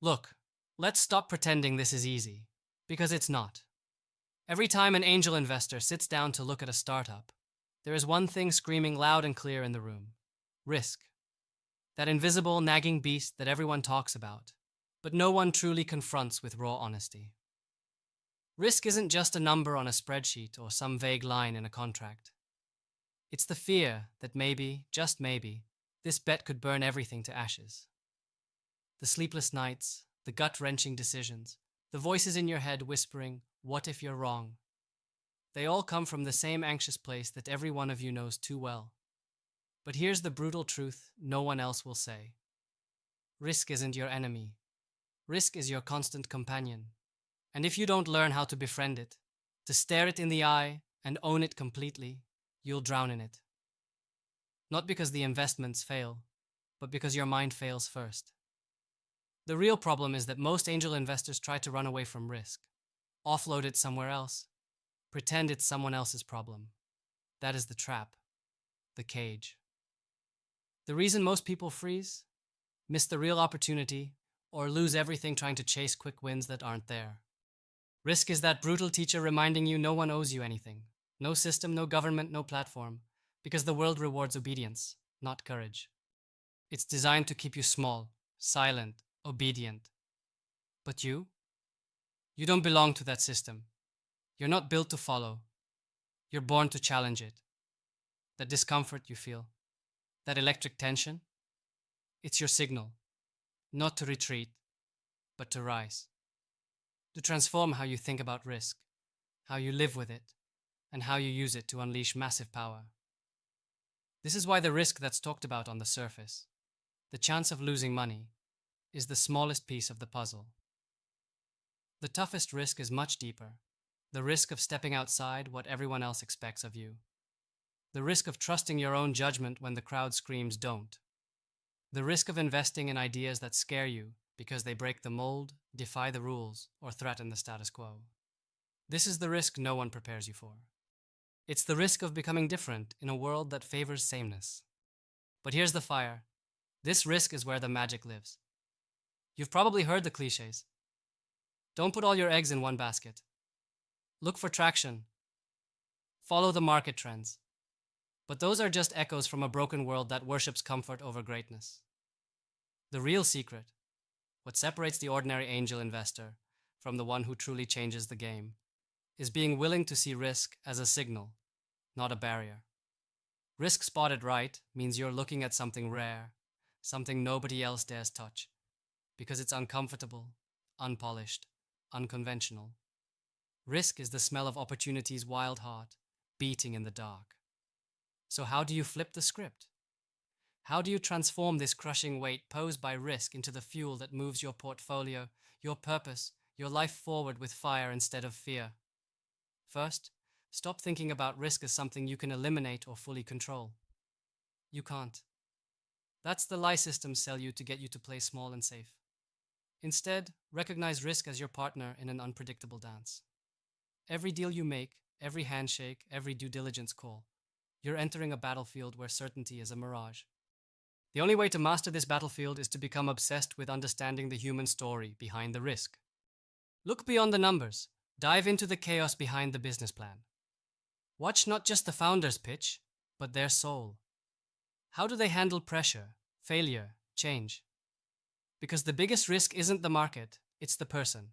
Look, let's stop pretending this is easy, because it's not. Every time an angel investor sits down to look at a startup, there is one thing screaming loud and clear in the room: risk. That invisible, nagging beast that everyone talks about, but no one truly confronts with raw honesty. Risk isn't just a number on a spreadsheet or some vague line in a contract. It's the fear that maybe, just maybe, this bet could burn everything to ashes. The sleepless nights, the gut-wrenching decisions, the voices in your head whispering, "What if you're wrong?" They all come from the same anxious place that every one of you knows too well. But here's the brutal truth no one else will say. Risk isn't your enemy. Risk is your constant companion. And if you don't learn how to befriend it, to stare it in the eye and own it completely, you'll drown in it. Not because the investments fail, but because your mind fails first. The real problem is that most angel investors try to run away from risk, offload it somewhere else, pretend it's someone else's problem. That is the trap, the cage. The reason most people freeze, miss the real opportunity, or lose everything trying to chase quick wins that aren't there. Risk is that brutal teacher reminding you no one owes you anything. No system, no government, no platform. Because the world rewards obedience, not courage. It's designed to keep you small, silent, obedient. But you? You don't belong to that system. You're not built to follow. You're born to challenge it. That discomfort you feel, that electric tension, it's your signal. Not to retreat, but to rise. To transform how you think about risk, how you live with it, and how you use it to unleash massive power. This is why the risk that's talked about on the surface, the chance of losing money, is the smallest piece of the puzzle. The toughest risk is much deeper, the risk of stepping outside what everyone else expects of you. The risk of trusting your own judgment when the crowd screams don't. The risk of investing in ideas that scare you because they break the mold, defy the rules, or threaten the status quo. This is the risk no one prepares you for. It's the risk of becoming different in a world that favors sameness. But here's the fire. This risk is where the magic lives. You've probably heard the cliches. Don't put all your eggs in one basket. Look for traction. Follow the market trends. But those are just echoes from a broken world that worships comfort over greatness. The real secret, what separates the ordinary angel investor from the one who truly changes the game, is being willing to see risk as a signal, not a barrier. Risk spotted right means you're looking at something rare, something nobody else dares touch, because it's uncomfortable, unpolished, unconventional. Risk is the smell of opportunity's wild heart, beating in the dark. So how do you flip the script? How do you transform this crushing weight posed by risk into the fuel that moves your portfolio, your purpose, your life forward with fire instead of fear? First, stop thinking about risk as something you can eliminate or fully control. You can't. That's the lie systems sell you to get you to play small and safe. Instead, recognize risk as your partner in an unpredictable dance. Every deal you make, every handshake, every due diligence call, you're entering a battlefield where certainty is a mirage. The only way to master this battlefield is to become obsessed with understanding the human story behind the risk. Look beyond the numbers. Dive into the chaos behind the business plan. Watch not just the founder's pitch, but their soul. How do they handle pressure, failure, change? Because the biggest risk isn't the market, it's the person.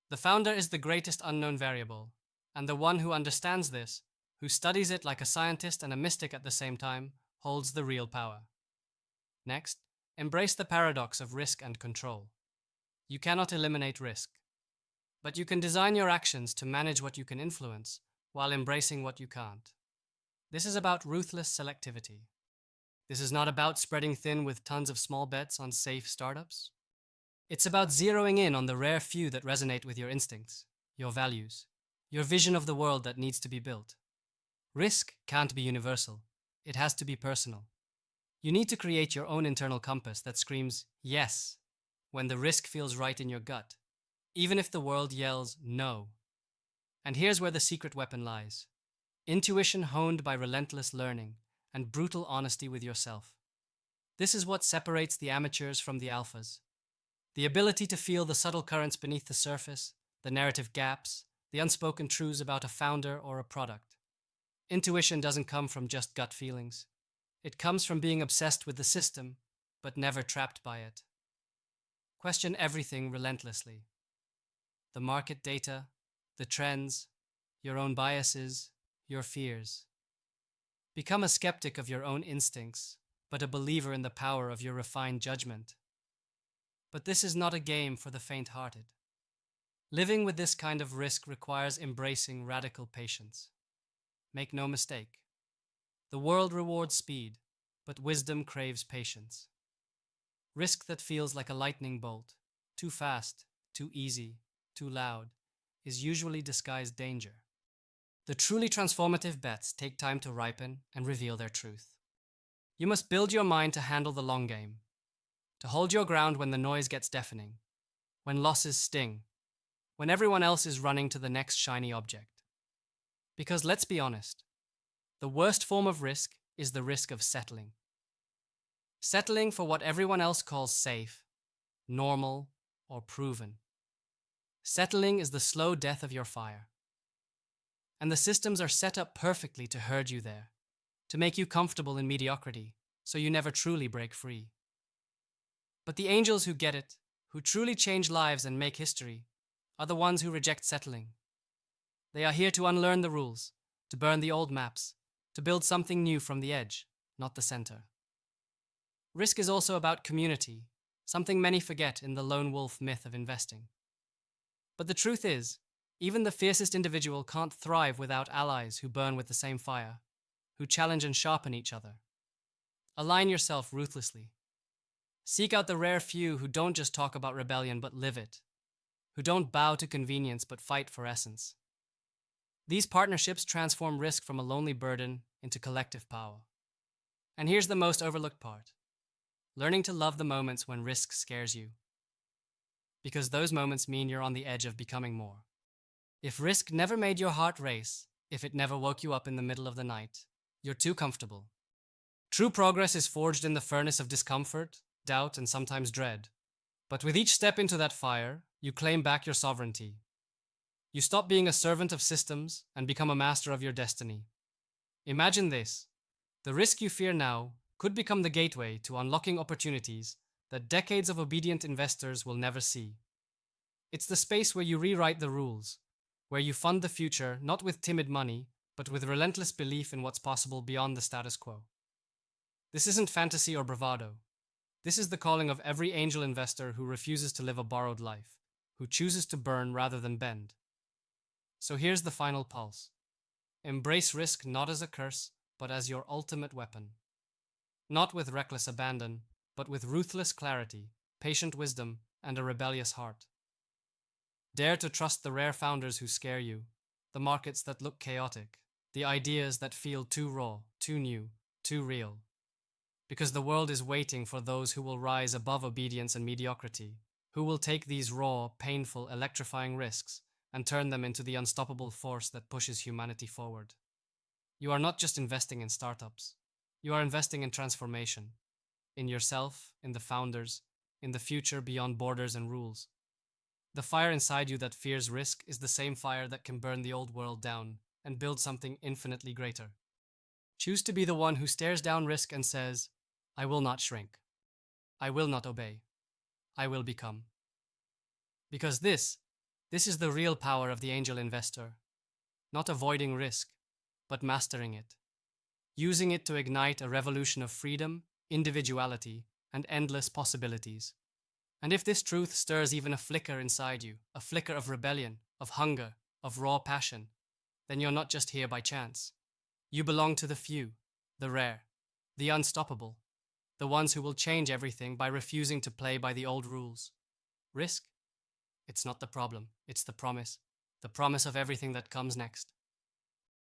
The founder is the greatest unknown variable, and the one who understands this, who studies it like a scientist and a mystic at the same time, holds the real power. Next, embrace the paradox of risk and control. You cannot eliminate risk, but you can design your actions to manage what you can influence while embracing what you can't. This is about ruthless selectivity. This is not about spreading thin with tons of small bets on safe startups. It's about zeroing in on the rare few that resonate with your instincts, your values, your vision of the world that needs to be built. Risk can't be universal. It has to be personal. You need to create your own internal compass that screams yes when the risk feels right in your gut, even if the world yells no. And here's where the secret weapon lies. Intuition honed by relentless learning and brutal honesty with yourself. This is what separates the amateurs from the alphas. The ability to feel the subtle currents beneath the surface, the narrative gaps, the unspoken truths about a founder or a product. Intuition doesn't come from just gut feelings. It comes from being obsessed with the system, but never trapped by it. Question everything relentlessly. The market data, the trends, your own biases, your fears. Become a skeptic of your own instincts, but a believer in the power of your refined judgment. But this is not a game for the faint-hearted. Living with this kind of risk requires embracing radical patience. Make no mistake. The world rewards speed, but wisdom craves patience. Risk that feels like a lightning bolt, too fast, too easy, too loud, is usually disguised danger. The truly transformative bets take time to ripen and reveal their truth. You must build your mind to handle the long game, to hold your ground when the noise gets deafening, when losses sting, when everyone else is running to the next shiny object. Because let's be honest, the worst form of risk is the risk of settling. Settling for what everyone else calls safe, normal, or proven. Settling is the slow death of your fire. And the systems are set up perfectly to herd you there, to make you comfortable in mediocrity, so you never truly break free. But the angels who get it, who truly change lives and make history, are the ones who reject settling. They are here to unlearn the rules, to burn the old maps, to build something new from the edge, not the center. Risk is also about community, something many forget in the lone wolf myth of investing. But the truth is, even the fiercest individual can't thrive without allies who burn with the same fire, who challenge and sharpen each other. Align yourself ruthlessly. Seek out the rare few who don't just talk about rebellion but live it, who don't bow to convenience but fight for essence. These partnerships transform risk from a lonely burden into collective power. And here's the most overlooked part: learning to love the moments when risk scares you. Because those moments mean you're on the edge of becoming more. If risk never made your heart race, if it never woke you up in the middle of the night, you're too comfortable. True progress is forged in the furnace of discomfort, doubt, and sometimes dread. But with each step into that fire, you claim back your sovereignty. You stop being a servant of systems and become a master of your destiny. Imagine this: the risk you fear now could become the gateway to unlocking opportunities that decades of obedient investors will never see. It's the space where you rewrite the rules, where you fund the future not with timid money, but with relentless belief in what's possible beyond the status quo. This isn't fantasy or bravado. This is the calling of every angel investor who refuses to live a borrowed life, who chooses to burn rather than bend. So here's the final pulse. Embrace risk not as a curse, but as your ultimate weapon. Not with reckless abandon, but with ruthless clarity, patient wisdom, and a rebellious heart. Dare to trust the rare founders who scare you, the markets that look chaotic, the ideas that feel too raw, too new, too real. Because the world is waiting for those who will rise above obedience and mediocrity, who will take these raw, painful, electrifying risks and turn them into the unstoppable force that pushes humanity forward. You are not just investing in startups. You are investing in transformation, in yourself, in the founders, in the future beyond borders and rules. The fire inside you that fears risk is the same fire that can burn the old world down and build something infinitely greater. Choose to be the one who stares down risk and says, "I will not shrink. I will not obey. I will become." Because this is the real power of the angel investor. Not avoiding risk, but mastering it. Using it to ignite a revolution of freedom, individuality, and endless possibilities. And if this truth stirs even a flicker inside you, a flicker of rebellion, of hunger, of raw passion, then you're not just here by chance. You belong to the few, the rare, the unstoppable, the ones who will change everything by refusing to play by the old rules. Risk? It's not the problem, it's the promise of everything that comes next.